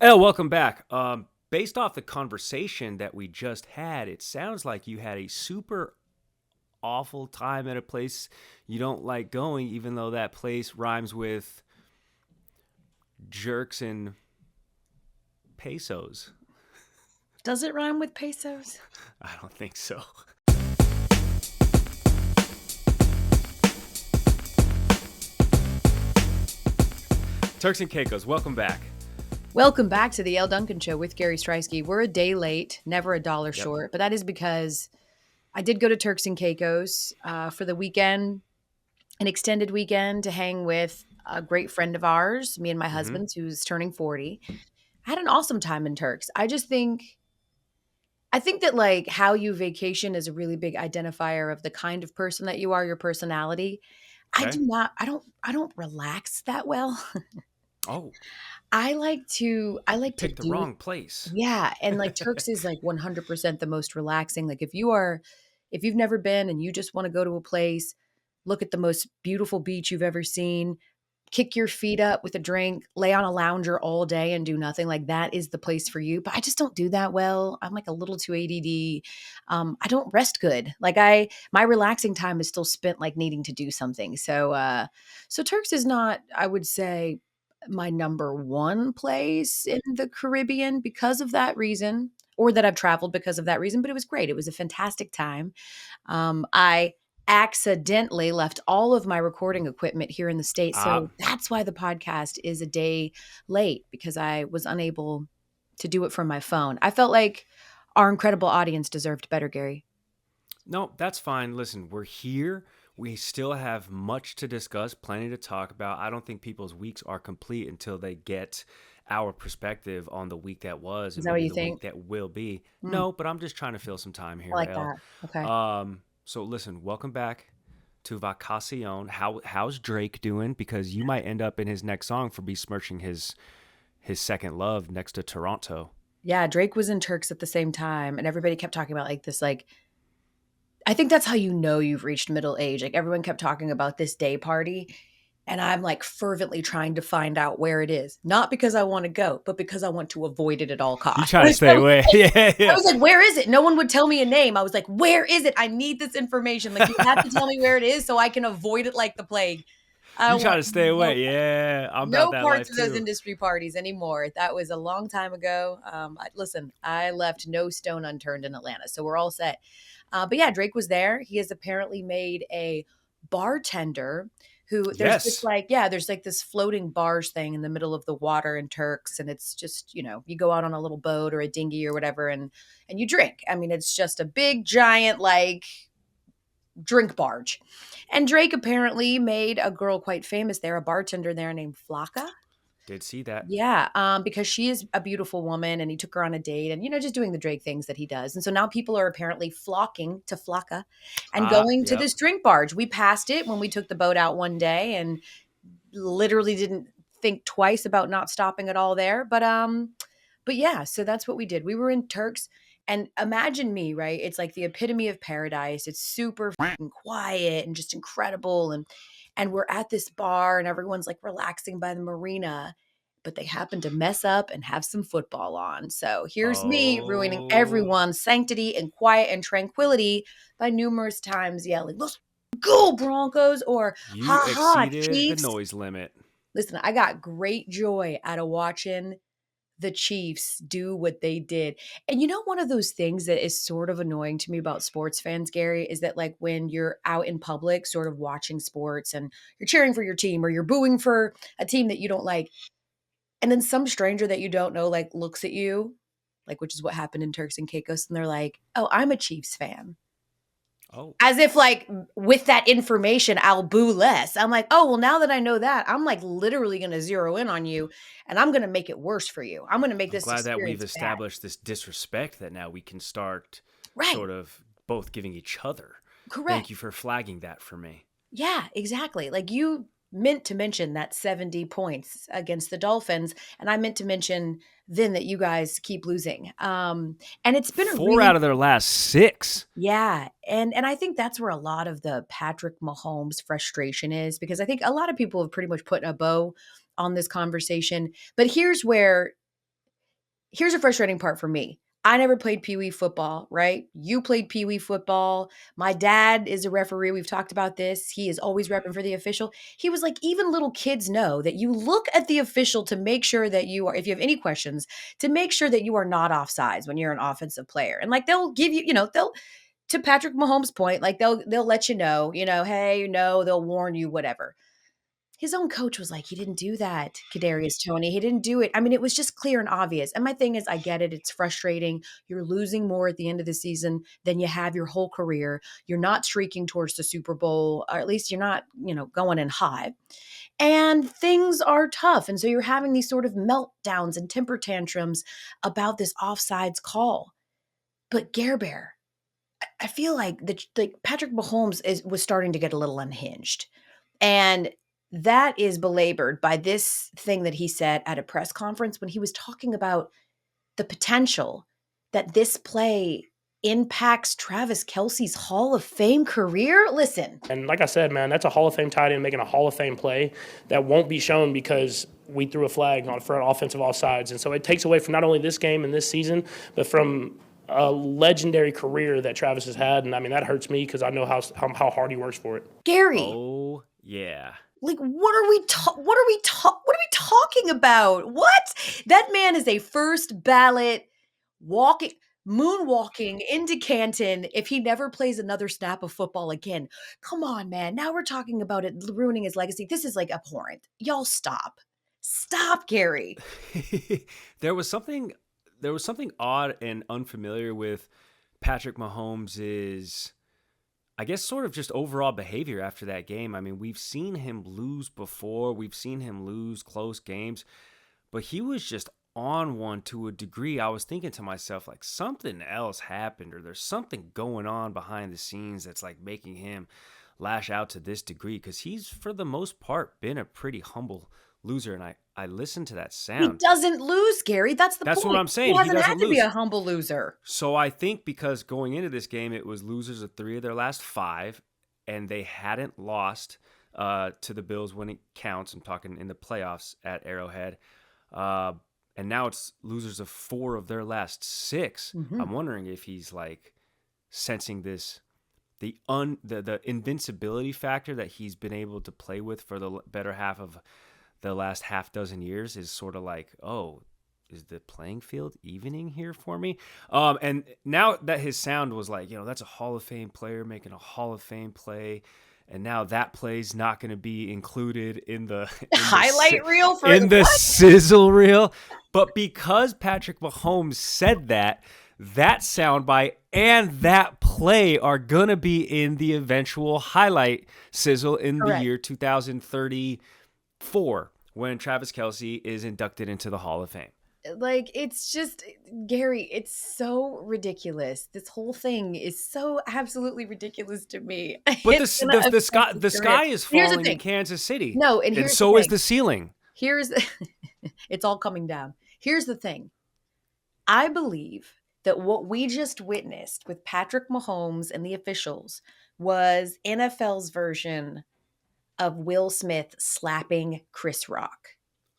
Elle, welcome back. Based off the conversation that we just had, it sounds like you had a super awful time at a place you don't like going, even though that place rhymes with jerks and pesos. Does it rhyme with pesos? I don't think so. Turks and Caicos, welcome back. Welcome back to the Elle Duncan Show with Gary Striewski. We're a day late, never a dollar short, but that is because I did go to Turks and Caicos for the weekend, an extended weekend to hang with a great friend of ours, me and my husband, who's turning 40. I had an awesome time in Turks. I think that like how you vacation is a really big identifier of the kind of person that you are, your personality. Okay. I don't relax that well. Oh, I like to picked the do. wrong place. Yeah, and, like, Turks is, like, 100% the most relaxing, like, if you've never been and you just wanna go to a place, look at the most beautiful beach you've ever seen, kick your feet up with a drink, lay on a lounger all day and do nothing, like, that is the place for you, but I just don't do that well. I'm, like, a little too ADD. I don't rest good. Like, my relaxing time is still spent, like, needing to do something. So Turks is not, I would say, my number one place in the Caribbean because of that reason, or that I've traveled because of that reason, but it was great. It was a fantastic time. I accidentally left all of my recording equipment here in the States. Ah, So that's why the podcast is a day late because I was unable to do it from my phone. I felt like our incredible audience deserved better, Gary. no, that's fine. Listen, we're here. We still have much to discuss, plenty to talk about. I don't think people's weeks are complete until they get our perspective on the week that was Is and that what maybe you the week think? that will be. Mm, No, but I'm just trying to fill some time I here, like Elle. that. Okay. So listen, welcome back to Vacacion. How's Drake doing? Because you might end up in his next song for besmirching his second love next to Toronto. Yeah, Drake was in Turks at the same time, and everybody kept talking about like this, like I think that's how you know you've reached middle age. Like everyone kept talking about this day party, and I'm like fervently trying to find out where it is. Not because I want to go, but because I want to avoid it at all You costs. trying to stay away? Yeah, I yeah. was like, "Where is it?" No one would tell me a name. I was like, "Where is it? I need this information. Like you have to tell me where it is so I can avoid it like the plague." I You don't try want to stay no away. Yeah, I'm about no that parts life of those too. industry parties anymore. That was a long time ago. Listen, I left no stone unturned in Atlanta, so we're all set. But yeah, Drake was there. He has apparently made a bartender who Yes. there's like this floating barge thing in the middle of the water in Turks, and it's just you go out on a little boat or a dinghy or whatever, and you drink. I mean, it's just a big giant like drink barge. And Drake apparently made a girl quite famous there, a bartender there named Flocka. Did see that. Yeah, because she is a beautiful woman and he took her on a date and, just doing the Drake things that he does. And so now people are apparently flocking to Flocka and Ah, going to yep. this drink barge. We passed it when we took the boat out one day and literally didn't think twice about not stopping at all there. But yeah, so that's what we did. We were in Turks and imagine me, right? It's like the epitome of paradise. It's super fucking quiet and just incredible and we're at this bar and everyone's like relaxing by the marina, but they happen to mess up and have some football on. So here's me ruining Oh, everyone's sanctity and quiet and tranquility by numerous times yelling, "Let's go Broncos," or you "Ha ha exceeded the Chiefs." noise limit. Listen, I got great joy out of watching the Chiefs do what they did. And one of those things that is sort of annoying to me about sports fans, Gary, is that like when you're out in public, sort of watching sports and you're cheering for your team or you're booing for a team that you don't like, and then some stranger that you don't know like looks at you, like which is what happened in Turks and Caicos, and they're like, "Oh, I'm a Chiefs fan." Oh, As if like with that information, I'll boo less. I'm like, oh, well, now that I know that, I'm like literally going to zero in on you and I'm going to make it worse for you. I'm going to make I'm this glad that we've experience bad. established this disrespect that now we can start Right. sort of both giving each other. Correct. Thank you for flagging that for me. Yeah, exactly. Like you meant to mention that 70 points against the Dolphins. And I meant to mention then that you guys keep losing. And it's been a Four out really, of their last six. yeah. And I think that's where a lot of the Patrick Mahomes frustration is because I think a lot of people have pretty much put a bow on this conversation. But here's where here's a frustrating part for me. I never played Pee Wee football, right? You played Pee Wee football. My dad is a referee. We've talked about this. He is always repping for the official. He was like, even little kids know that you look at the official to make sure that you are, if you have any questions, to make sure that you are not offsides when you're an offensive player. And like they'll give you, they'll, to Patrick Mahomes' point, like they'll let you know, hey, they'll warn you, whatever. His own coach was like, he didn't do that, Kadarius Toney. He didn't do it. I mean, it was just clear and obvious. And my thing is, I get it. It's frustrating. You're losing more at the end of the season than you have your whole career. You're not streaking towards the Super Bowl, or at least you're not, going in high. And things are tough. And so you're having these sort of meltdowns and temper tantrums about this offsides call. But Gare Bear, I feel like Patrick Mahomes was starting to get a little unhinged. And that is belabored by this thing that he said at a press conference when he was talking about the potential that this play impacts Travis Kelce's Hall of Fame career. Listen. And like I said, man, that's a Hall of Fame tight end making a Hall of Fame play that won't be shown because we threw a flag for an offensive offsides. And so it takes away from not only this game and this season, but from a legendary career that Travis has had. And I mean, that hurts me because I know how hard he works for it. Gary. Oh, yeah. Like, what are we talking about? What? That man is a first ballot moonwalking into Canton if he never plays another snap of football again. Come on, man. Now we're talking about it ruining his legacy. This is like abhorrent. Y'all stop. Stop, Gary. There was something odd and unfamiliar with Patrick Mahomes' I guess sort of just overall behavior after that game. I mean, we've seen him lose before. We've seen him lose close games. But he was just on one to a degree. I was thinking to myself, like, something else happened or there's something going on behind the scenes that's, like, making him lash out to this degree. Because he's, for the most part, been a pretty humble loser. And I listened to that sound. He doesn't lose, Gary. That's point. That's what I'm saying. He hasn't had to lose. be a humble loser. So I think because going into this game, it was losers of 3 of their last 5, and they hadn't lost to the Bills when it counts. I'm talking in the playoffs at Arrowhead. And now it's losers of 4 of their last 6. Mm-hmm. I'm wondering if he's like sensing this, the invincibility factor that he's been able to play with for the better half of the last half dozen years is sort of like, oh, is the playing field evening here for me? And now that his sound was like, that's a Hall of Fame player making a Hall of Fame play. And now that play's not going to be included in the highlight reel for in the sizzle reel. But because Patrick Mahomes said that soundbite and that play are going to be in the eventual highlight sizzle in the year 2034 when Travis Kelce is inducted into the Hall of Fame. Like, it's just, Gary, it's so ridiculous. This whole thing is so absolutely ridiculous to me. But the sky is falling in Kansas City. No, and so is the ceiling. It's all coming down. Here's the thing. I believe that what we just witnessed with Patrick Mahomes and the officials was NFL's version of Will Smith slapping Chris Rock.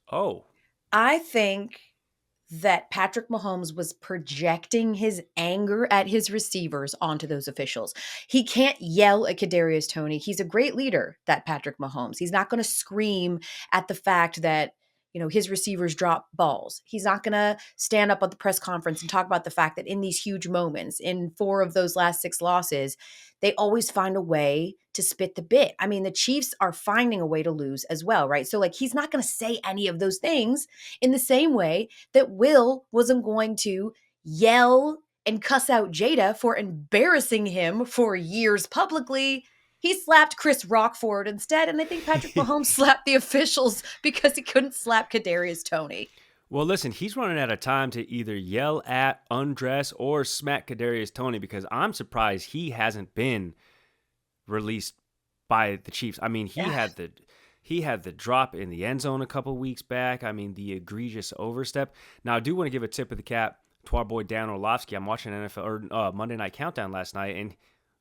Oh. I think that Patrick Mahomes was projecting his anger at his receivers onto those officials. He can't yell at Kadarius Toney. He's a great leader, that Patrick Mahomes. He's not going to scream at the fact that his receivers drop balls. He's not going to stand up at the press conference and talk about the fact that in these huge moments, in 4 of those last 6 losses, they always find a way to spit the bit. I mean, the Chiefs are finding a way to lose as well, right? So he's not going to say any of those things in the same way that Will wasn't going to yell and cuss out Jada for embarrassing him for years publicly. He slapped Chris Rock for it instead, and I think Patrick Mahomes slapped the officials because he couldn't slap Kadarius Toney. Well, listen, he's running out of time to either yell at, undress, or smack Kadarius Toney because I'm surprised he hasn't been released by the Chiefs. I mean, he had the drop in the end zone a couple weeks back. I mean, the egregious overstep. Now, I do want to give a tip of the cap to our boy Dan Orlovsky. I'm watching NFL or Monday Night Countdown last night, and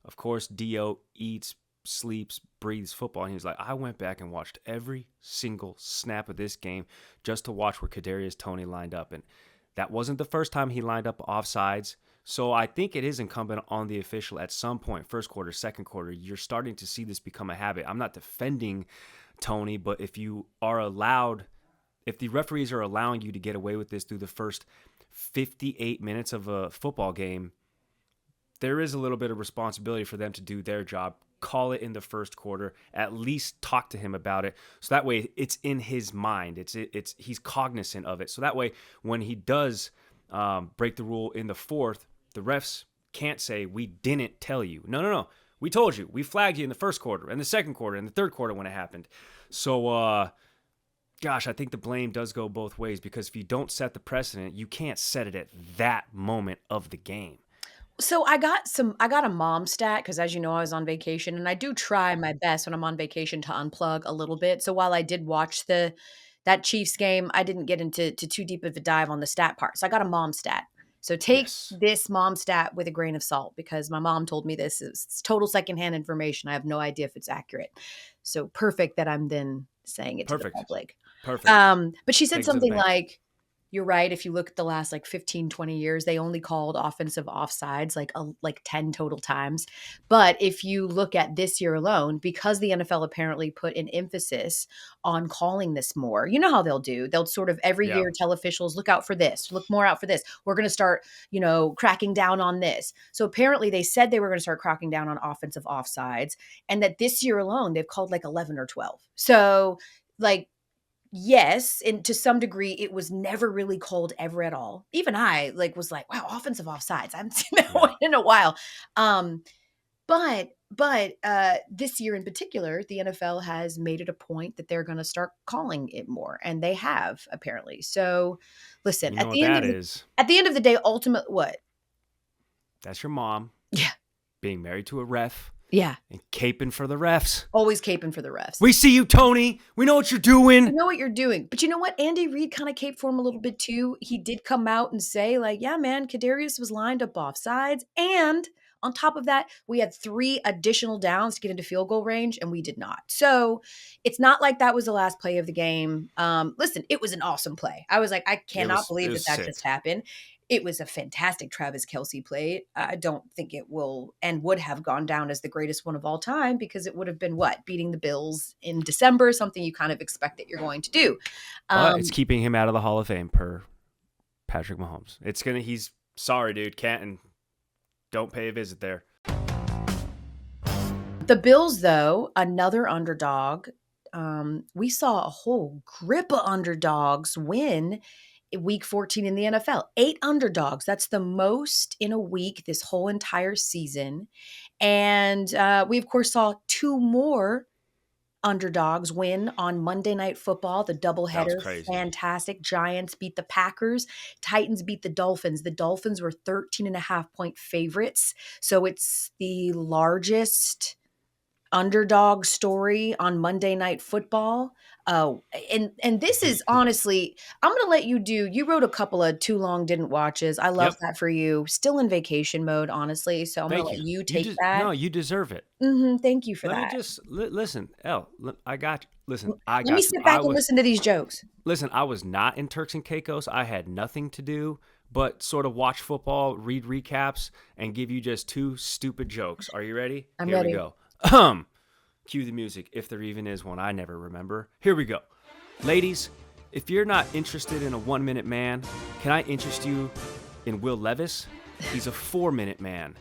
of course, Dio eats, sleeps, breathes football. And he was like, I went back and watched every single snap of this game just to watch where Kadarius Toney lined up. And That wasn't the first time he lined up offsides. So I think it is incumbent on the official at some point, first quarter, second quarter. You're starting to see this become a habit. I'm not defending Tony, but if the referees are allowing you to get away with this through the first 58 minutes of a football game, there is a little bit of responsibility for them to do their job. Call it in the first quarter, at least talk to him about it. So that way it's in his mind. He's cognizant of it. So that way when he does break the rule in the fourth, the refs can't say, we didn't tell you. No. We told you. We flagged you in the first quarter and the second quarter and the third quarter when it happened. So, gosh, I think the blame does go both ways, because if you don't set the precedent, you can't set it at that moment of the game. So I got a mom stat, because as you know, I was on vacation, and I do try my best when I'm on vacation to unplug a little bit. So while I did watch that Chiefs game, I didn't get into too deep of a dive on the stat part. So I got a mom stat. So take this mom stat with a grain of salt, because my mom told me this. It's total secondhand information. I have no idea if it's accurate. So perfect that I'm then saying it to the public. Perfect. But she said something like, you're right. If you look at the last 15, 20 years, they only called offensive offsides like 10 total times. But if you look at this year alone, because the NFL apparently put an emphasis on calling this more, you know how they'll do. They'll sort of every year tell officials, look out for this, look more out for this. We're going to start, cracking down on this. So apparently they said they were going to start cracking down on offensive offsides, and that this year alone, they've called 11 or 12. So yes, and to some degree, it was never really called ever at all. Even I was like, wow, offensive offsides. I haven't seen that one in a while. But this year in particular, the NFL has made it a point that they're going to start calling it more, and they have apparently. So listen, at the end of the day, ultimate what? That's your mom. Yeah. Being married to a ref. Yeah. And caping for the refs. Always caping for the refs. We see you, Tony. We know what you're doing. We know what you're doing. But you know what? Andy Reid kind of caped for him a little bit too. He did come out and say, yeah, man, Kadarius was lined up offsides. And on top of that, we had 3 additional downs to get into field goal range, and we did not. So it's not like that was the last play of the game. Listen, it was an awesome play. I was like, I cannot believe that just happened. It was a fantastic Travis Kelce play. I don't think it will and would have gone down as the greatest one of all time, because it would have been beating the Bills in December, something you kind of expect that you're going to do. It's keeping him out of the Hall of Fame per Patrick Mahomes. He's sorry, dude. Canton, don't pay a visit there. The Bills, though, another underdog. We saw a whole grip of underdogs win Week 14 in the NFL. 8 underdogs. That's the most in a week this whole entire season. And we, of course, saw 2 more underdogs win on Monday Night Football, the doubleheader. Fantastic. Giants beat the Packers. Titans beat the Dolphins. The Dolphins were 13.5-point favorites. So it's the largest underdog story on Monday Night Football. And this is honestly, I'm going to let you wrote a couple of too long didn't watches. I love that for you. Still in vacation mode, honestly. So I'm going to let you take that. No, you deserve it. Thank you for that. Let me just listen, Elle, I got you. Listen, let me sit back and listen to these jokes. Listen, I was not in Turks and Caicos. I had nothing to do but sort of watch football, read recaps, and give you just 2 stupid jokes. Are you ready? I'm ready. Here we go. Cue the music, if there even is one. I never remember. Here we go. Ladies, if you're not interested in a 1-minute man, can I interest you in Will Levis? He's a 4-minute man.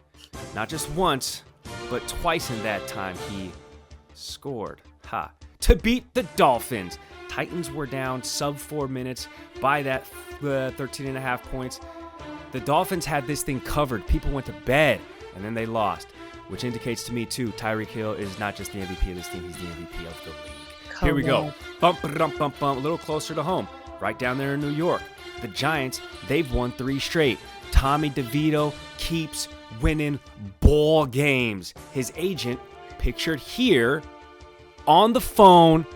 Not just once, but twice in that time he scored. To beat the Dolphins. Titans were down sub 4 minutes by that 13.5 points. The Dolphins had this thing covered. People went to bed, and then they lost. Which indicates to me, too, Tyreek Hill is not just the MVP of this team, he's the MVP of the league. Here we go. Bump, a little closer to home. Right down there in New York. The Giants, they've won 3 straight. Tommy DeVito keeps winning ball games. His agent, pictured here, on the phone,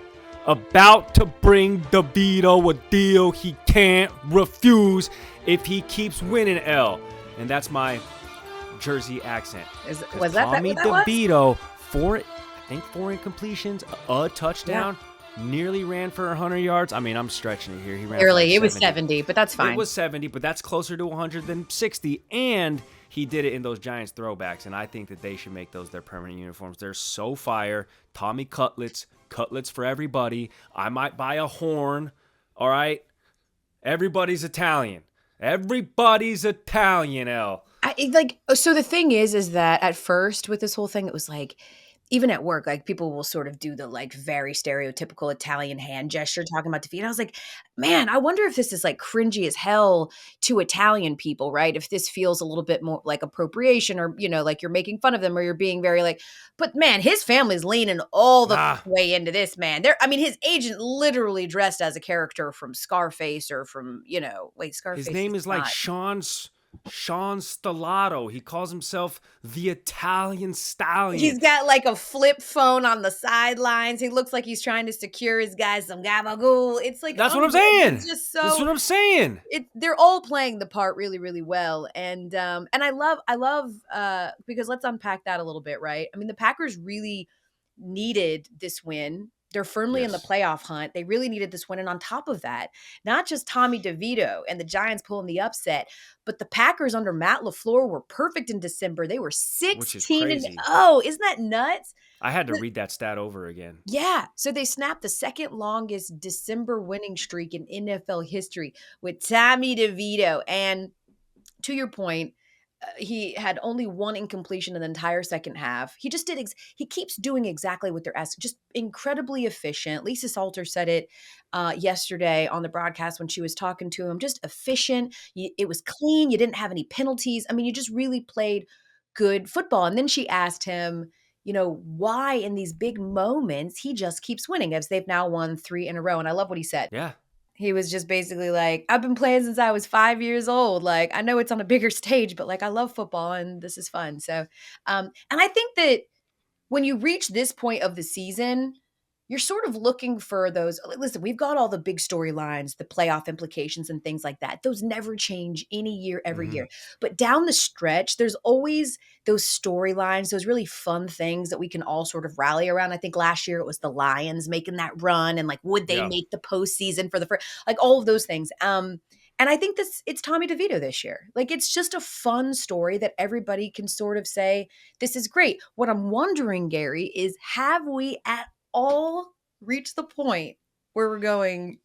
about to bring DeVito a deal he can't refuse if he keeps winning, Elle. And that's my Jersey accent. Was that Tommy that DeVito, 4 incompletions, a touchdown. nearly ran for 100 yards. I mean, I'm stretching it here. He ran Barely. for like It was 70. 70, but that's fine. It was 70, but that's closer to 100 than 60. And he did it in those Giants throwbacks, and I think that they should make those their permanent uniforms. They're so fire. Tommy cutlets for everybody. I might buy a horn, all right? Everybody's Italian. Everybody's Italian, Elle. So the thing is that at first with this whole thing, it was like, even at work, like people will sort of do the like very stereotypical Italian hand gesture talking about defeat. I was like, man, I wonder if this is like cringy as hell to Italian people, right? If this feels a little bit more like appropriation or, like you're making fun of them or you're being very like, but man, his family's leaning all the way into this, man. His agent literally dressed as a character from Scarface or from, Scarface. His name is like Sean Stellato. He calls himself the Italian Stallion. He's got like a flip phone on the sidelines. He looks like he's trying to secure his guys some gabagool. It's like that's what I'm saying. It's just so. That's what I'm saying. They're all playing the part really, really well, and I love because let's unpack that a little bit, right? I mean, the Packers really needed this win. They're firmly in the playoff hunt. They really needed this win. And on top of that, not just Tommy DeVito and the Giants pulling the upset, but the Packers under Matt LaFleur were perfect in December. They were 16-0. Isn't that nuts? I had to read that stat over again. Yeah. So they snapped the second longest December winning streak in NFL history with Tommy DeVito. And to your point, he had only one incompletion in the entire second half. He just he keeps doing exactly what they're asking, just incredibly efficient. Lisa Salter said it yesterday on the broadcast when she was talking to him, just efficient. It was clean. You didn't have any penalties. I mean, you just really played good football. And then she asked him, why in these big moments he just keeps winning as they've now won 3 in a row. And I love what he said. Yeah. He was just basically like, I've been playing since I was 5 years old. Like, I know it's on a bigger stage, but like, I love football and this is fun. So, and I think that when you reach this point of the season, you're sort of looking for those. Listen, we've got all the big storylines, the playoff implications and things like that. Those never change any year, every year. But down the stretch, there's always those storylines, those really fun things that we can all sort of rally around. I think last year it was the Lions making that run and like, would they make the postseason for the first, like all of those things. And I think it's Tommy DeVito this year. Like, it's just a fun story that everybody can sort of say, this is great. What I'm wondering, Gary, is have we at all reached the point where we're going,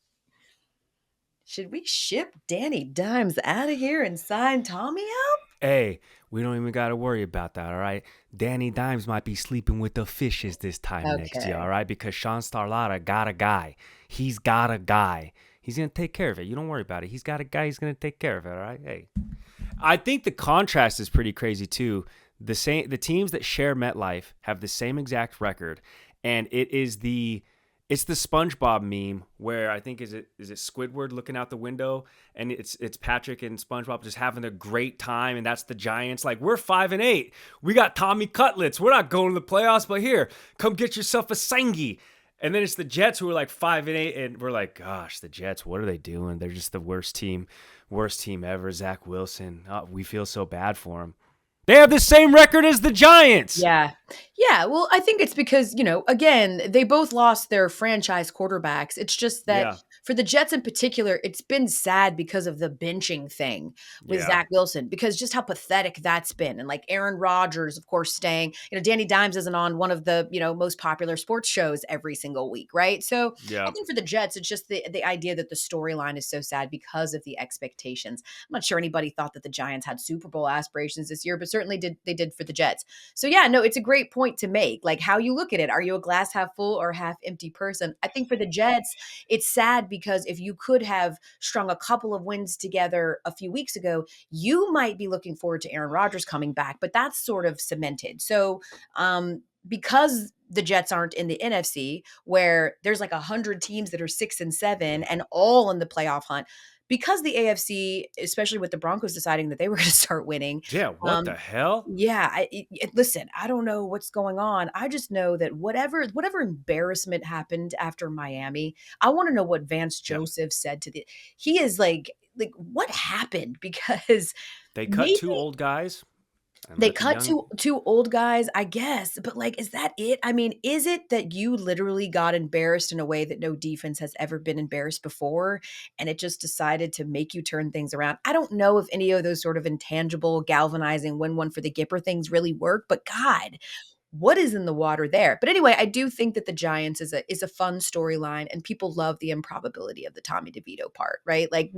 should we ship Danny Dimes out of here and sign Tommy up? Hey, we don't even got to worry about that, all right? Danny Dimes might be sleeping with the fishes this time next year, all right? Because Sean Starlata got a guy. He's got a guy. He's going to take care of it. You don't worry about it. He's got a guy. He's going to take care of it, all right? Hey, I think the contrast is pretty crazy, too. The teams that share MetLife have the same exact record, and it's the SpongeBob meme where I think is it Squidward looking out the window and it's Patrick and SpongeBob just having a great time, and that's the Giants. Like, we're 5-8. We got Tommy Cutlets. We're not going to the playoffs, but here, come get yourself a Sengi. And then it's the Jets who are like 5-8, and we're like, gosh, the Jets, what are they doing? They're just the worst team ever. Zach Wilson, we feel so bad for him. They have the same record as the Giants. Yeah. Well, I think it's because, again, they both lost their franchise quarterbacks. It's just that for the Jets in particular, it's been sad because of the benching thing with Zach Wilson, because just how pathetic that's been. And like Aaron Rodgers, of course, staying, Danny Dimes isn't on one of the, most popular sports shows every single week. Right. So I think for the Jets, it's just the idea that the storyline is so sad because of the expectations. I'm not sure anybody thought that the Giants had Super Bowl aspirations this year, but certainly they did for the Jets. So no, it's a great point to make, like how you look at it. Are you a glass half full or half empty person? I think for the Jets, it's sad because if you could have strung a couple of wins together a few weeks ago, you might be looking forward to Aaron Rodgers coming back, but that's sort of cemented. So because the Jets aren't in the NFC where there's like 100 teams that are 6-7 and all in the playoff hunt, because the AFC, especially with the Broncos deciding that they were going to start winning. Yeah, what the hell? Yeah, listen, I don't know what's going on. I just know that whatever embarrassment happened after Miami, I want to know what Vance Joseph said to he is like what happened? Because they cut two old guys. And They let the cut young. two old guys, I guess, but, like, is that it? I mean, is it that you literally got embarrassed in a way that no defense has ever been embarrassed before, and it just decided to make you turn things around? I don't know if any of those sort of intangible, galvanizing, win one for the Gipper things really work, but God, what is in the water there? But anyway, I do think that the Giants is a fun storyline, and people love the improbability of the Tommy DeVito part, right? Like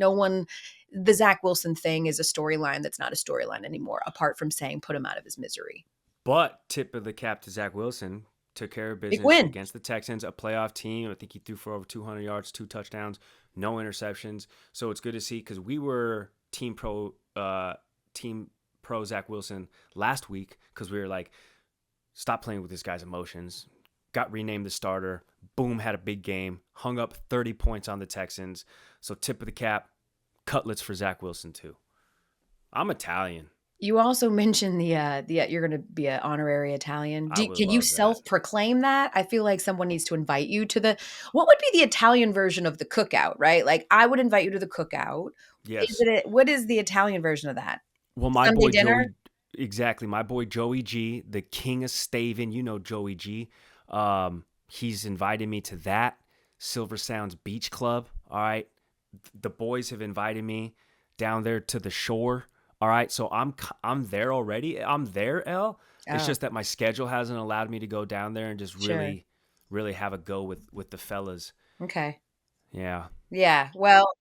the Zach Wilson thing is a storyline that's not a storyline anymore, apart from saying put him out of his misery. But tip of the cap to Zach Wilson. Took care of Big business win. against the Texans, a playoff team. I think he threw for over 200 yards, 2 touchdowns, no interceptions. So it's good to see because we were team pro Zach Wilson last week because we were like, stop playing with this guy's emotions. Got renamed the starter. Boom, had a big game. Hung up 30 points on the Texans. So tip of the cap, cutlets for Zach Wilson too. I'm Italian. You also mentioned the you're going to be an honorary Italian. I would Can you love that. self-proclaim that? I feel like someone needs to invite you to what would be the Italian version of the cookout, right? Like I would invite you to the cookout. Yes. What is the Italian version of that? Well, my Sunday boy dinner? Joey, exactly. My boy Joey G, the king of Stavin. You know Joey G. He's invited me to that. Silver Sounds Beach Club. All right. The boys have invited me down there to the shore. All right. So I'm there already. I'm there, Elle. It's Oh. just that my schedule hasn't allowed me to go down there and just Sure. really have a go with the fellas. Okay. Yeah. Yeah. Well,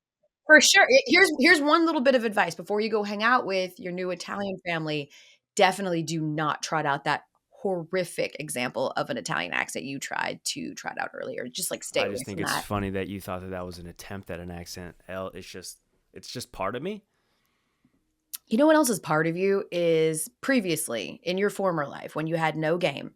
for sure. Here's one little bit of advice before you go hang out with your new Italian family. Definitely do not trot out that horrific example of an Italian accent you tried to trot out earlier. Just like stay I away just think from it's that. funny that you thought that was an attempt at an accent. Elle, it's just part of me. You know what else is part of you is previously in your former life when you had no game.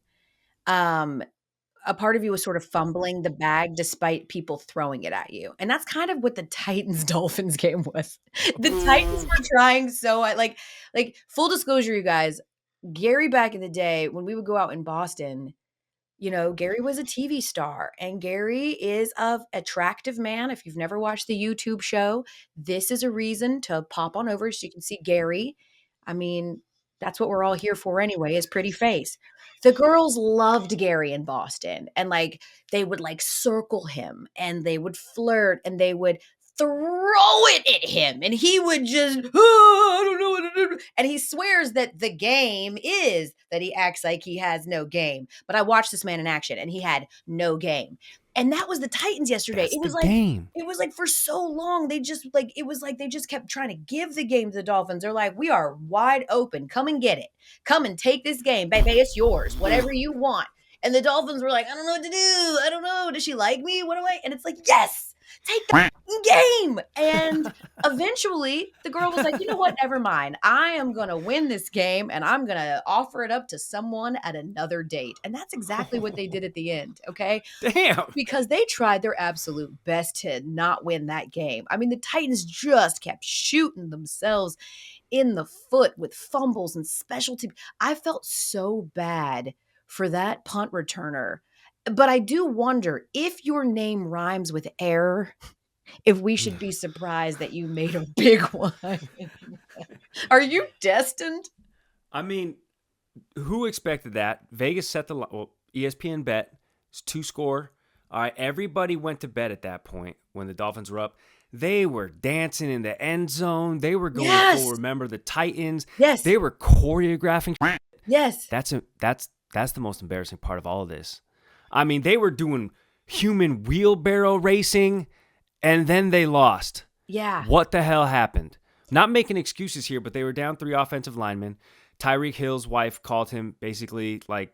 A part of you was sort of fumbling the bag despite people throwing it at you. And that's kind of what the Titans Dolphins game was. The Titans were trying so like full disclosure, you guys, Gary back in the day when we would go out in Boston, Gary was a TV star and Gary is an attractive man. If you've never watched the YouTube show, this is a reason to pop on over so you can see Gary. I mean, that's what we're all here for anyway, his pretty face. The girls loved Gary in Boston and they would circle him and they would flirt and they would throw it at him and he would just, I don't know what to do. And he swears that the game is that he acts like he has no game. But I watched this man in action and he had no game. And that was the Titans yesterday. That's It was the like game. it was like for so long they just it was like they just kept trying to give the game to the Dolphins. They're like, we are wide open. Come and get it. Come and take this game, baby. It's yours. Whatever you want. And the Dolphins were like, I don't know what to do. I don't know. Does she like me? What do I? And it's like, yes, take the game. And eventually the girl was like, you know what? Never mind. I am going to win this game and I'm going to offer it up to someone at another date. And that's exactly what they did at the end. Okay. Damn. Because they tried their absolute best to not win that game. I mean, the Titans just kept shooting themselves in the foot with fumbles and specialty. I felt so bad for that punt returner. But I do wonder if your name rhymes with error, if we should be surprised that you made a big one. Are you destined? I mean, who expected that? Vegas set the line. Well, ESPN bet. It's 2-score. All right, everybody went to bed at that point when the Dolphins were up. They were dancing in the end zone. They were going full Remember the Titans. Yes. They were choreographing. Yes. That's the most embarrassing part of all of this. I mean, they were doing human wheelbarrow racing, and then they lost. Yeah. What the hell happened? Not making excuses here, but they were down 3 offensive linemen. Tyreek Hill's wife called him basically like,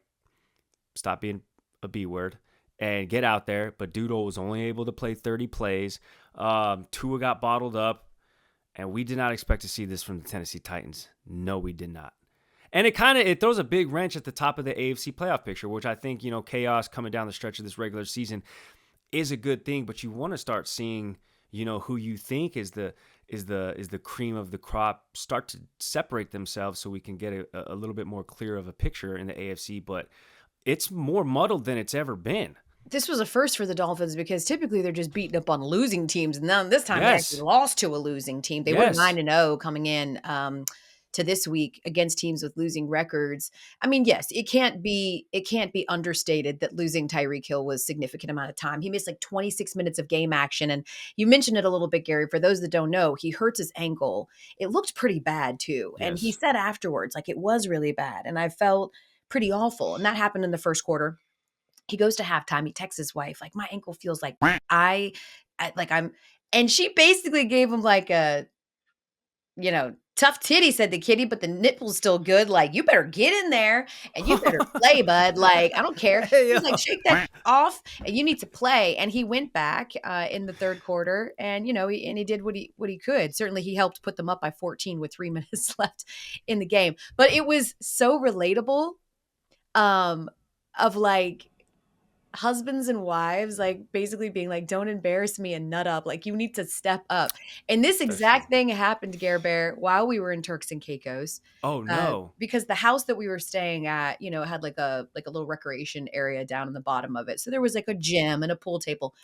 stop being a B word and get out there. But Doodle was only able to play 30 plays. Tua got bottled up, and we did not expect to see this from the Tennessee Titans. No, we did not. And it throws a big wrench at the top of the AFC playoff picture, which I think, chaos coming down the stretch of this regular season is a good thing. But you want to start seeing, who you think is the cream of the crop start to separate themselves so we can get a little bit more clear of a picture in the AFC. But it's more muddled than it's ever been. This was a first for the Dolphins because typically they're just beating up on losing teams. And then this time they actually lost to a losing team. They were 9-0 coming in. to this week against teams with losing records. I mean, yes, it can't be understated that losing Tyreek Hill was a significant amount of time. He missed like 26 minutes of game action. And you mentioned it a little bit, Gary. For those that don't know, he hurts his ankle. It looked pretty bad too. And he Yes. said afterwards, like, it was really bad. And I felt pretty awful. And that happened in the first quarter. He goes to halftime. He texts his wife, like, my ankle feels like and she basically gave him like a, tough titty, said the kitty, but the nipple's still good. Like, you better get in there and you better play, bud. Like, I don't care. Hey, He's like, shake that off and you need to play. And he went back in the third quarter and, he did what he could. Certainly he helped put them up by 14 with 3 minutes left in the game. But it was so relatable of like, husbands and wives, like, basically being like, don't embarrass me and nut up. Like, you need to step up. And this exact thing happened to Gare Bear while we were in Turks and Caicos. Oh no. Because the house that we were staying at, had like a little recreation area down in the bottom of it. So there was like a gym and a pool table.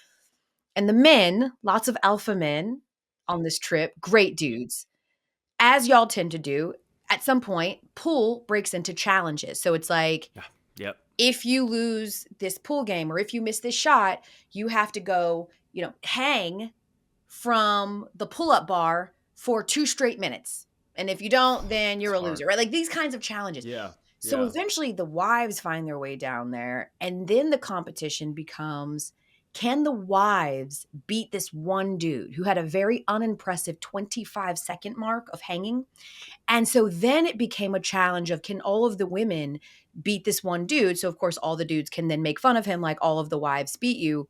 And the men, lots of alpha men on this trip, great dudes, as y'all tend to do, at some point, pool breaks into challenges. So it's like, Yep. if you lose this pool game or if you miss this shot, you have to go, hang from the pull-up bar for 2 straight minutes. And if you don't, then you're a loser, right? Like these kinds of challenges. Yeah. So eventually the wives find their way down there. And then the competition becomes, can the wives beat this one dude who had a very unimpressive 25-second mark of hanging? And so then it became a challenge of, can all of the women beat this one dude? So of course all the dudes can then make fun of him, like, all of the wives beat you.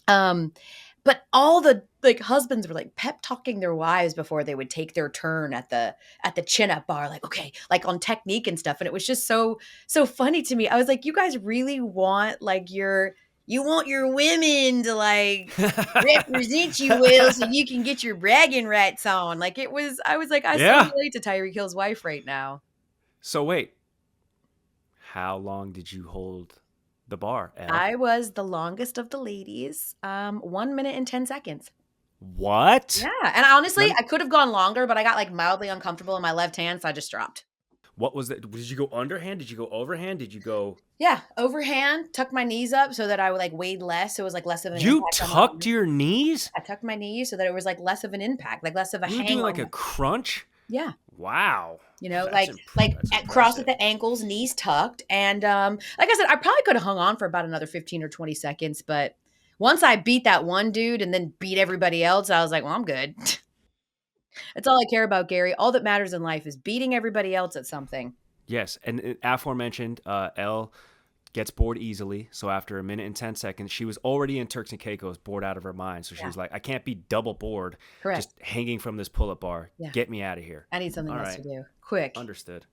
But all the husbands were like pep talking their wives before they would take their turn at the chin up bar, like, okay, like on technique and stuff. And it was just so funny to me. I was like, you guys really want like you want your women to like represent you well so you can get your bragging rights on. Like I was like, I so relate to Tyreek Hill's wife right now. So wait, how long did you hold the bar, Elle? I was the longest of the ladies, 1 minute and 10 seconds. What? Yeah. And honestly, I could have gone longer, but I got like mildly uncomfortable in my left hand, so I just dropped. What was that? Did you go underhand? Did you go overhand? Did you go? Yeah, overhand, tucked my knees up so that I would like weighed less. So it was like less of an You impact. tucked your knees? I tucked my knees so that it was like less of an impact, like less of a You were hang. doing like a crunch? Yeah. Wow. That's crossed at the ankles, knees tucked. And like I said, I probably could have hung on for about another 15 or 20 seconds. But once I beat that one dude and then beat everybody else, I was like, well, I'm good. That's all I care about, Gary. All that matters in life is beating everybody else at something. Yes. And aforementioned, Elle gets bored easily. So after 1 minute and 10 seconds, she was already in Turks and Caicos, bored out of her mind. So she was like, I can't be double bored. Correct. Just hanging from this pull-up bar. Yeah. Get me out of here. I need something else to do. Quick. Understood.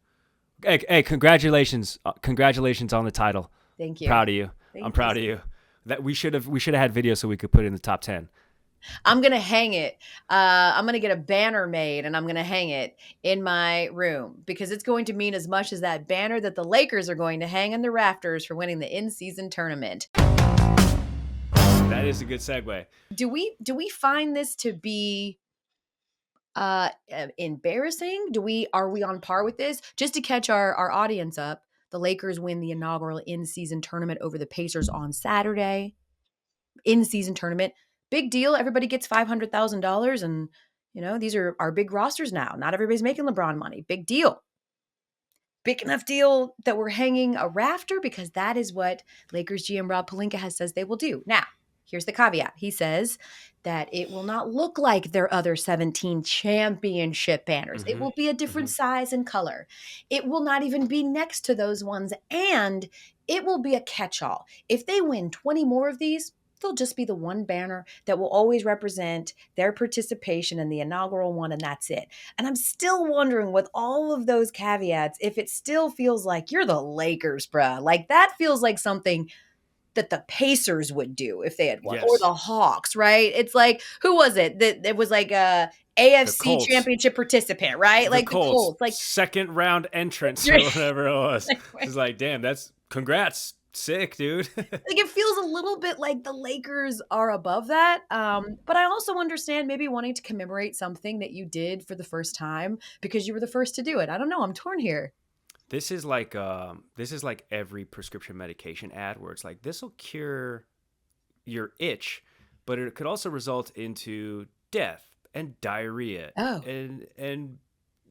Hey, congratulations. Congratulations on the title. Thank you. Proud of you. I'm proud of you. That we should have had video so we could put it in the top 10. I'm going to hang it. I'm going to get a banner made and I'm going to hang it in my room because it's going to mean as much as that banner that the Lakers are going to hang in the rafters for winning the in-season tournament. That is a good segue. Do we find this to be embarrassing? Are we on par with this? Just to catch our audience up, the Lakers win the inaugural in-season tournament over the Pacers on Saturday. In-season tournament. Big deal. Everybody gets $500,000 and, these are our big rosters now. Not everybody's making LeBron money. Big deal. Big enough deal that we're hanging a rafter because that is what Lakers GM Rob Pelinka says they will do. Now, here's the caveat. He says that it will not look like their other 17 championship banners. Mm-hmm. It will be a different size and color. It will not even be next to those ones. And it will be a catch-all. If they win 20 more of these, they'll just be the one banner that will always represent their participation in the inaugural one, and that's it. And I'm still wondering, with all of those caveats, if it still feels like you're the Lakers, bruh. Like, that feels like something that the Pacers would do if they had won, or the Hawks, right? It's like, who was it? That it was like a AFC championship participant, right? Like the Colts, like second round entrance or whatever it was. It's like, damn, that's congrats. Sick, dude. Like, it feels a little bit like the Lakers are above that. But I also understand maybe wanting to commemorate something that you did for the first time because you were the first to do it. I don't know. I'm torn here. This is like every prescription medication ad where it's like, this will cure your itch, but it could also result into death and diarrhea Oh. and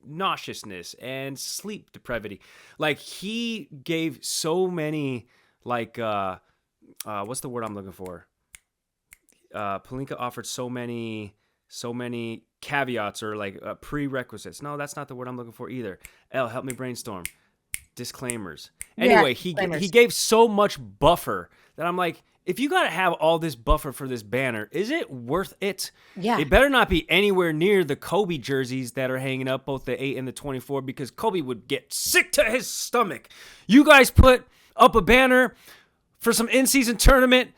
nauseousness and sleep depravity. Like, he gave so many, like, what's the word I'm looking for? Pelinka offered so many caveats or like prerequisites. No, that's not the word I'm looking for either. Elle, help me brainstorm. Disclaimers. Anyway, disclaimers. he gave so much buffer that I'm like, if you got to have all this buffer for this banner, is it worth it? Yeah. It better not be anywhere near the Kobe jerseys that are hanging up, both the 8 and the 24, because Kobe would get sick to his stomach. You guys put up a banner for some in-season tournament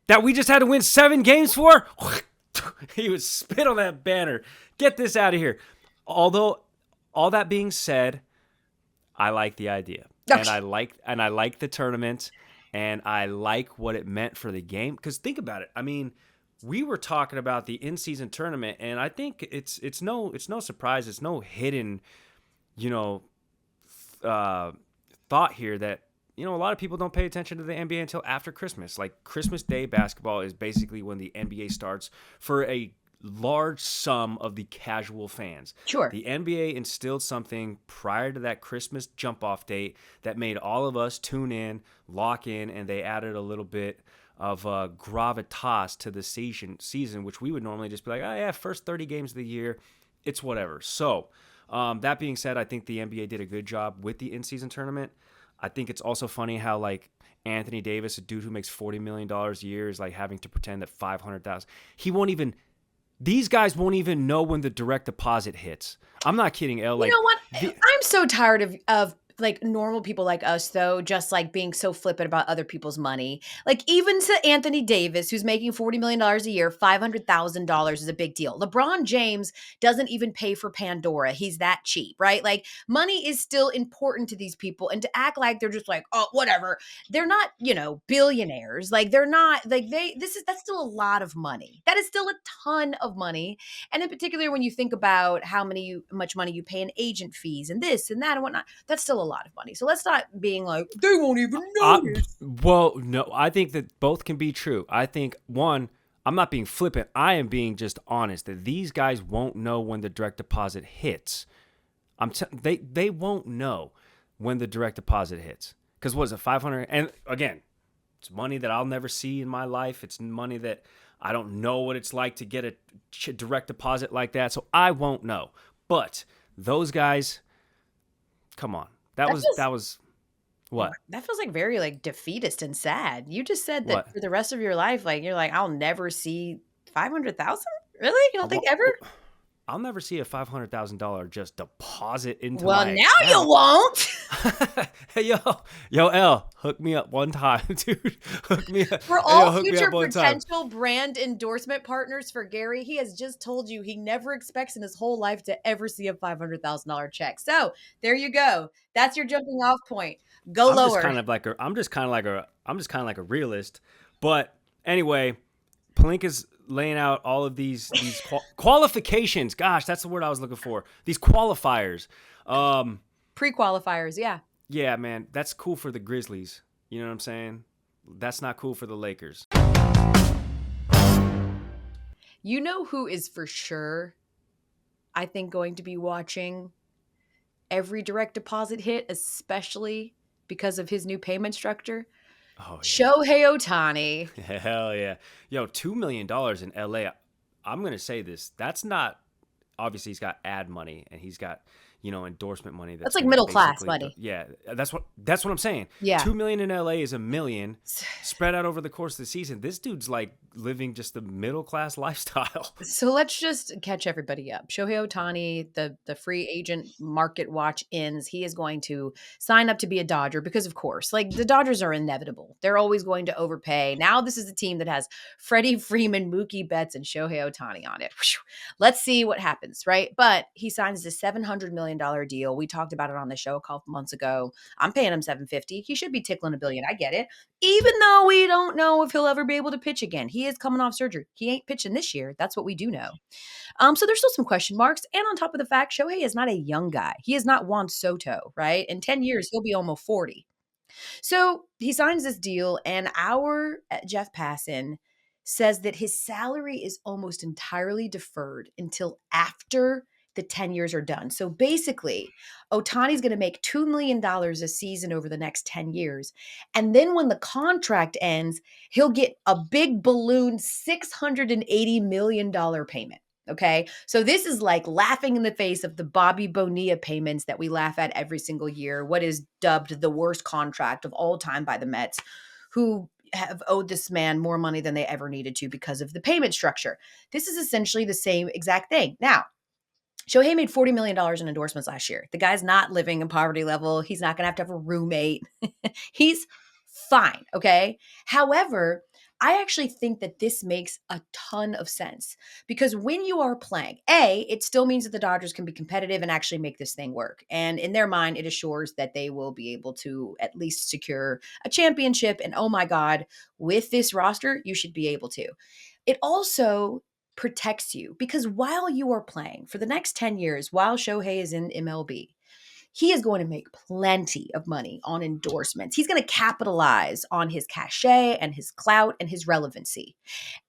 that we just had to win 7 games for? He would spit on that banner. Get this out of here. Although, all that being said, I like the idea. And I like the tournament. And I like what it meant for the game. Because think about it. I mean, we were talking about the in-season tournament, and I think it's no surprise. It's no hidden, thought here that, a lot of people don't pay attention to the NBA until after Christmas. Like, Christmas Day basketball is basically when the NBA starts for a large sum of the casual fans. Sure. The NBA instilled something prior to that Christmas jump-off date that made all of us tune in, lock in, and they added a little bit of gravitas to the season, which we would normally just be like, oh yeah, first 30 games of the year, it's whatever. So, that being said, I think the NBA did a good job with the in-season tournament. I think it's also funny how, like, Anthony Davis, a dude who makes $40 million a year, is like having to pretend that $500,000. These guys won't even know when the direct deposit hits. I'm not kidding, Elle. You know what? I'm so tired of like normal people like us, though, just like being so flippant about other people's money. Like, even to Anthony Davis, who's making $40 million a year, $500,000 is a big deal. LeBron James doesn't even pay for Pandora. He's that cheap, right? Like, money is still important to these people. And to act like they're just like, oh, whatever. They're not, billionaires. Like, they're not like that's still a lot of money. That is still a ton of money. And in particular, when you think about how much money you pay in agent fees and this and that and whatnot, that's still a lot of money. So let's not being like, they won't even notice. Well, no, I think that both can be true. I think, one, I'm not being flippant. I am being just honest that these guys won't know when the direct deposit hits. They won't know when the direct deposit hits. Because what is it, 500? And again, it's money that I'll never see in my life. It's money that I don't know what it's like to get a direct deposit like that. So I won't know. But those guys, come on. That was what? That feels like very like defeatist and sad. You just said that What? for the rest of your life, like, you're like, I'll never see 500,000. Really? You don't think ever? I'll never see a $500,000 just deposit into Well, my now account. you won't. Hey, yo, Elle, hook me up one time, dude. Hook me up. For Hey, all hook me future up one time. potential brand endorsement partners for Gary, he has just told you he never expects in his whole life to ever see a $500,000 check. So there you go. That's your jumping off point. Go I'm lower. just kind of like a realist. But anyway, Pelinka's laying out all of these qualifications. Gosh, that's the word I was looking for. These qualifiers. Pre-qualifiers, yeah. Yeah, man, that's cool for the Grizzlies. You know what I'm saying? That's not cool for the Lakers. You know who is for sure, I think, going to be watching every direct deposit hit, especially because of his new payment structure? Oh, yeah. Shohei Ohtani. Hell yeah. Yo, $2 million in LA. I'm going to say this. That's not, obviously he's got ad money and he's got, endorsement money. That's like middle class money. Yeah. That's what I'm saying. Yeah. $2 million in LA is $1 million spread out over the course of the season. This dude's like living just the middle class lifestyle. So let's just catch everybody up. Shohei Ohtani, the free agent market watch ends. He is going to sign up to be a Dodger because, of course, like, the Dodgers are inevitable. They're always going to overpay. Now this is a team that has Freddie Freeman, Mookie Betts, and Shohei Ohtani on it. Let's see what happens, right? But he signs a $700 million million deal. We talked about it on the show a couple months ago. I'm paying him $750. He should be tickling $1 billion. I get it. Even though we don't know if he'll ever be able to pitch again. He is coming off surgery. He ain't pitching this year. That's what we do know. So there's still some question marks. And on top of the fact, Shohei is not a young guy. He is not Juan Soto, right? In 10 years, he'll be almost 40. So he signs this deal, and our Jeff Passan says that his salary is almost entirely deferred until after the 10 years are done. So basically, Ohtani's going to make $2 million a season over the next 10 years. And then when the contract ends, he'll get a big balloon $680 million payment. Okay. So this is like laughing in the face of the Bobby Bonilla payments that we laugh at every single year. What is dubbed the worst contract of all time by the Mets, who have owed this man more money than they ever needed to because of the payment structure. This is essentially the same exact thing. Now, Shohei made $40 million in endorsements last year. The guy's not living in poverty level. He's not going to have a roommate. He's fine. Okay. However, I actually think that this makes a ton of sense because when you are playing, it still means that the Dodgers can be competitive and actually make this thing work. And in their mind, it assures that they will be able to at least secure a championship. And oh my God, with this roster, you should be able to. It also protects you because while you are playing for the next 10 years, while Shohei is in MLB, he is going to make plenty of money on endorsements. He's going to capitalize on his cachet and his clout and his relevancy.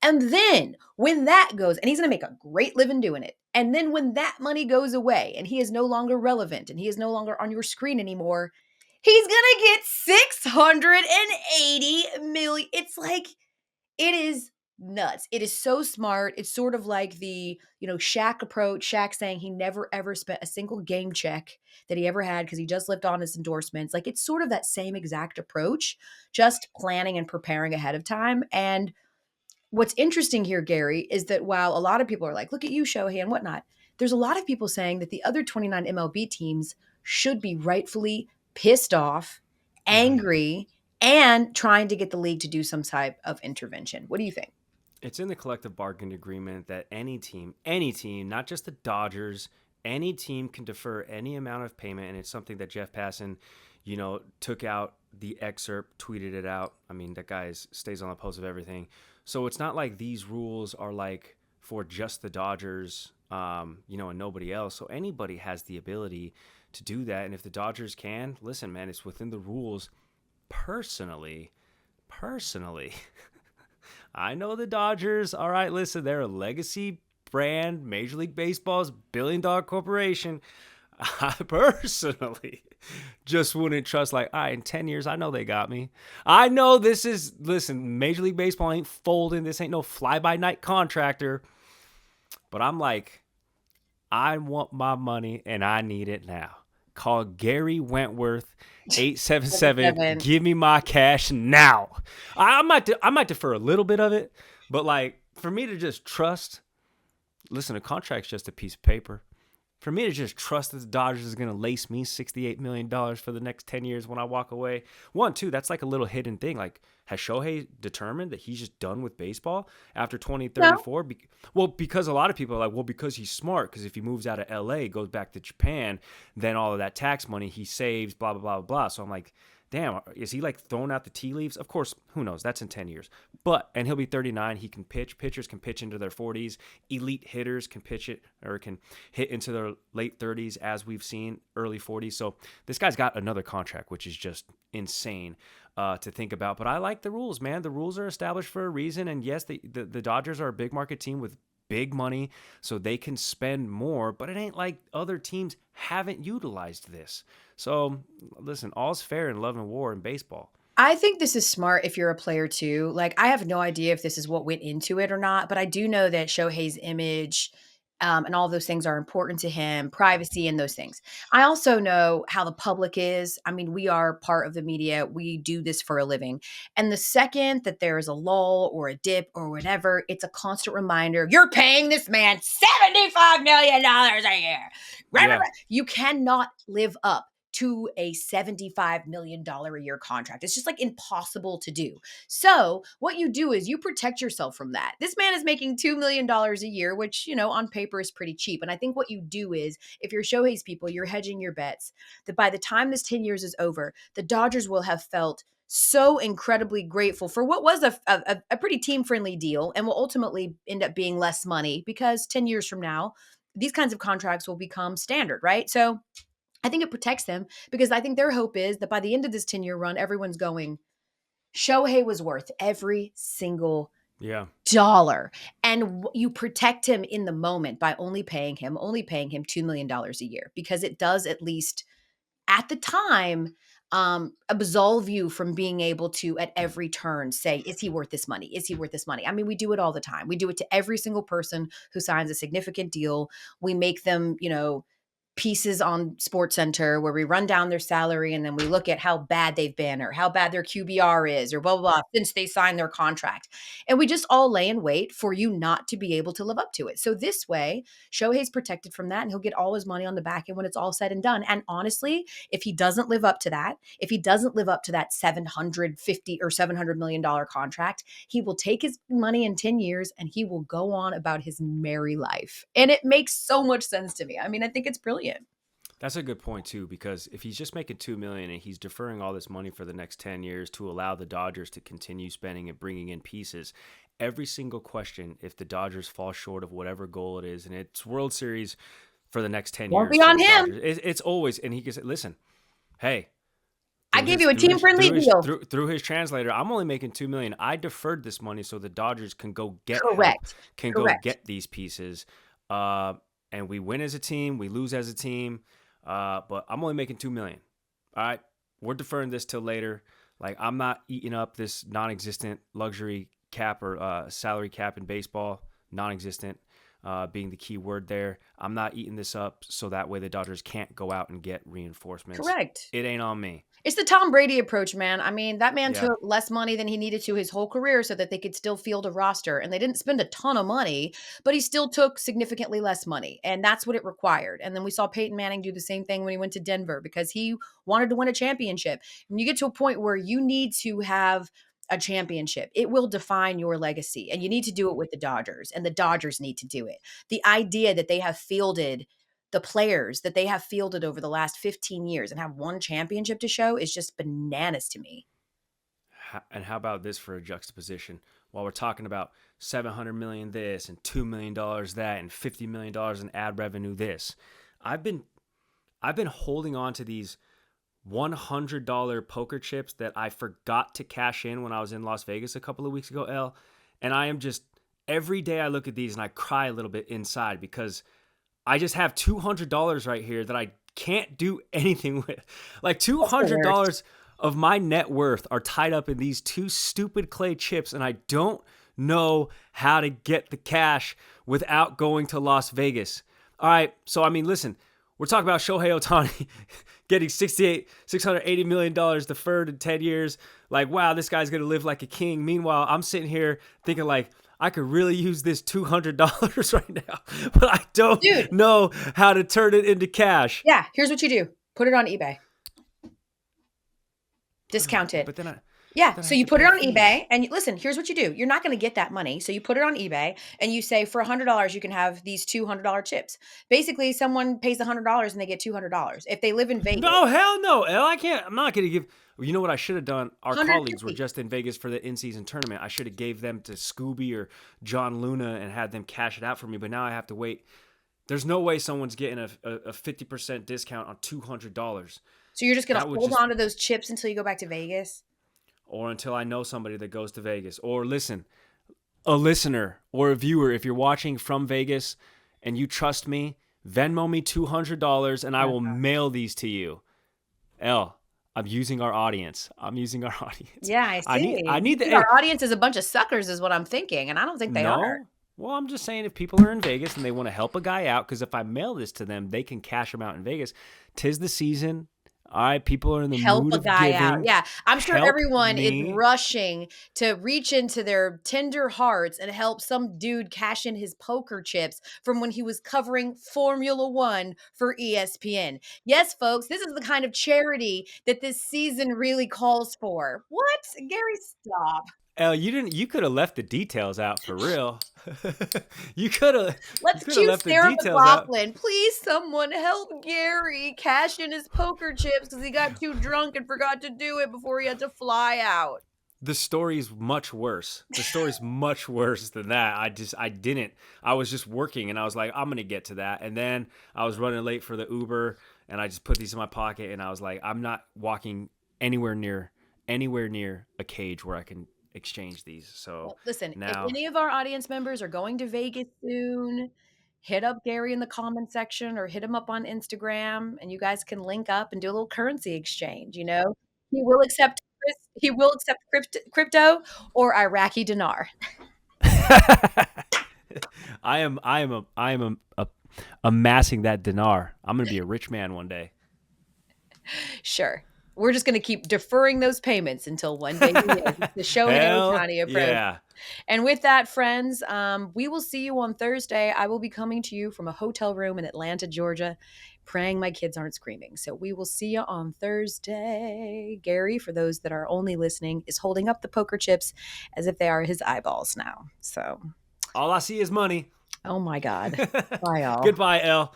And then when that goes, and he's going to make a great living doing it. And then when that money goes away and he is no longer relevant and he is no longer on your screen anymore, he's going to get $680 million. It's like, it is nuts. It is so smart. It's sort of like the, Shaq approach, Shaq saying he never ever spent a single game check that he ever had because he just lived on his endorsements. Like it's sort of that same exact approach, just planning and preparing ahead of time. And what's interesting here, Gary, is that while a lot of people are like, look at you, Shohei and whatnot, there's a lot of people saying that the other 29 MLB teams should be rightfully pissed off, angry, and trying to get the league to do some type of intervention. What do you think? It's in the collective bargaining agreement that any team, not just the Dodgers, any team can defer any amount of payment. And it's something that Jeff Passan, took out the excerpt, tweeted it out. I mean, that guy stays on the pulse of everything. So it's not like these rules are like for just the Dodgers, and nobody else. So anybody has the ability to do that. And if the Dodgers can, listen, man, it's within the rules. Personally, I know the Dodgers. All right, listen, they're a legacy brand. Major League Baseball's billion-dollar corporation. I personally just wouldn't trust, all right, in 10 years, I know they got me. I know listen, Major League Baseball ain't folding. This ain't no fly-by-night contractor. But I'm like, I want my money, and I need it now. Call Gary Wentworth, 877. Give me my cash now. I might defer a little bit of it, but for me to just trust, listen, a contract's just a piece of paper. For me to just trust that the Dodgers is going to lace me $68 million for the next 10 years when I walk away. 1, 2, that's like a little hidden thing. Has Shohei determined that he's just done with baseball after 2034? No. Well, because a lot of people are like, because he's smart, because if he moves out of LA, goes back to Japan, then all of that tax money he saves, blah, blah, blah, blah. So I'm like, damn, is he throwing out the tea leaves? Of course, who knows? That's in 10 years. And he'll be 39. He can pitch. Pitchers can pitch into their 40s. Elite hitters can pitch it or can hit into their late 30s, as we've seen, early 40s. So this guy's got another contract, which is just insane to think about. But I like the rules, man. The rules are established for a reason. And yes, the Dodgers are a big market team with big money, so they can spend more, but it ain't like other teams haven't utilized this. So listen, all's fair in love and war in baseball. I think this is smart if you're a player too. I have no idea if this is what went into it or not, but I do know that Shohei's image and all those things are important to him, privacy and those things. I also know how the public is. I mean, we are part of the media. We do this for a living. And the second that there is a lull or a dip or whatever, it's a constant reminder, you're paying this man $75 million a year. Yeah. You cannot live up to a $75 million a year contract. It's just like impossible to do. So what you do is you protect yourself from that. This man is making $2 million a year, which, on paper is pretty cheap. And I think what you do is, if you're Shohei's people, you're hedging your bets that by the time this 10 years is over, the Dodgers will have felt so incredibly grateful for what was a pretty team-friendly deal and will ultimately end up being less money because 10 years from now, these kinds of contracts will become standard, right? So I think it protects them because I think their hope is that by the end of this 10-year run, everyone's going, Shohei was worth every single dollar. And you protect him in the moment by only paying him $2 million a year because it does at least at the time absolve you from being able to at every turn say, is he worth this money? Is he worth this money? I mean, we do it all the time. We do it to every single person who signs a significant deal. We make them, pieces on SportsCenter where we run down their salary and then we look at how bad they've been or how bad their QBR is or blah, blah, blah, since they signed their contract. And we just all lay in wait for you not to be able to live up to it. So this way, Shohei's protected from that and he'll get all his money on the back end when it's all said and done. And honestly, if he doesn't live up to that, if he doesn't live up to that $750 or $700 million contract, he will take his money in 10 years and he will go on about his merry life. And it makes so much sense to me. I mean, I think it's brilliant. That's a good point too, because if he's just making $2 million and he's deferring all this money for the next 10 years to allow the Dodgers to continue spending and bringing in pieces, every single question, if the Dodgers fall short of whatever goal it is, and it's World Series for the next 10 Won't years, be on him. Dodgers, it's always, and he can say, listen, hey, I gave you a team-friendly deal. Through his translator, I'm only making $2 million. I deferred this money so the Dodgers can go get go get these pieces. And we win as a team, we lose as a team, but I'm only making $2 million. All right, we're deferring this till later. Like, I'm not eating up this non-existent luxury cap or salary cap in baseball. Non-existent being the key word there. I'm not eating this up so that way the Dodgers can't go out and get reinforcements. Correct. It ain't on me. It's the Tom Brady approach, man. I mean, that man took less money than he needed to his whole career so that they could still field a roster. And they didn't spend a ton of money, but he still took significantly less money. And that's what it required. And then we saw Peyton Manning do the same thing when he went to Denver because he wanted to win a championship. When you get to a point where you need to have a championship, it will define your legacy. And you need to do it with the Dodgers. And the Dodgers need to do it. The idea that they have fielded the players that they have fielded over the last 15 years and have one championship to show is just bananas to me. And how about this for a juxtaposition? While we're talking about $700 million this and $2 million that and $50 million in ad revenue this, I've been holding on to these $100 poker chips that I forgot to cash in when I was in Las Vegas a couple of weeks ago, Elle. And I am just, every day I look at these and I cry a little bit inside because I just have $200 right here that I can't do anything with. Like $200 of my net worth are tied up in these two stupid clay chips, and I don't know how to get the cash without going to Las Vegas. All right, so I mean, listen, we're talking about Shohei Ohtani getting $680 million deferred in 10 years. Like, wow, this guy's going to live like a king. Meanwhile, I'm sitting here thinking like, I could really use this $200 right now, but I don't know how to turn it into cash. Yeah, here's what you do. Put it on eBay. Discount it. But then so you put it on eBay and listen, here's what you do. You're not going to get that money. So you put it on eBay and you say for $100, you can have these $200 chips. Basically, someone pays $100 and they get $200. If they live in Vegas. No, hell no. I can't. I'm not going to give. You know what I should have done? Our 150. Colleagues were just in Vegas for the in-season tournament. I should have gave them to Scooby or John Luna and had them cash it out for me. But now I have to wait. There's no way someone's getting a 50% discount on $200. So you're just going to hold on to those chips until you go back to Vegas? Or until I know somebody that goes to Vegas. Or listen, a listener or a viewer, if you're watching from Vegas and you trust me, Venmo me $200 and I will mail these to you. Elle, I'm using our audience. Yeah, I see. I need the our audience is a bunch of suckers is what I'm thinking, and I don't think they are. Well, I'm just saying if people are in Vegas and they want to help a guy out, because if I mail this to them, they can cash him out in Vegas. 'Tis the season. All right, people are in the Help mood a of guy giving. out. Yeah. I'm sure Help everyone is me. rushing to reach into their tender hearts and help some dude cash in his poker chips from when he was covering Formula One for ESPN. Yes, folks, this is the kind of charity that this season really calls for. What? Gary, stop. Elle, you could have left the details out for real. you could have Let's cue left the Sarah details out. McLaughlin. Please, someone help Gary cash in his poker chips because he got too drunk and forgot to do it before he had to fly out. The story's much worse. The story's much worse than that. I didn't. I was just working and I was like, I'm going to get to that. And then I was running late for the Uber and I just put these in my pocket and I was like, I'm not walking anywhere near a cage where I can exchange these. So Well, listen, now, if any of our audience members are going to Vegas soon, hit up Gary in the comment section or hit him up on Instagram and you guys can link up and do a little currency exchange, you know? He will accept crypto or Iraqi dinar. I am amassing that dinar. I'm going to be a rich man one day. Sure. We're just going to keep deferring those payments until one day he is. It's the Shohei Ohtani approach. Yeah. And with that, friends, we will see you on Thursday. I will be coming to you from a hotel room in Atlanta, Georgia, praying my kids aren't screaming. So we will see you on Thursday. Gary, for those that are only listening, is holding up the poker chips as if they are his eyeballs now. So all I see is money. Oh my God. Bye, all. Goodbye, Elle.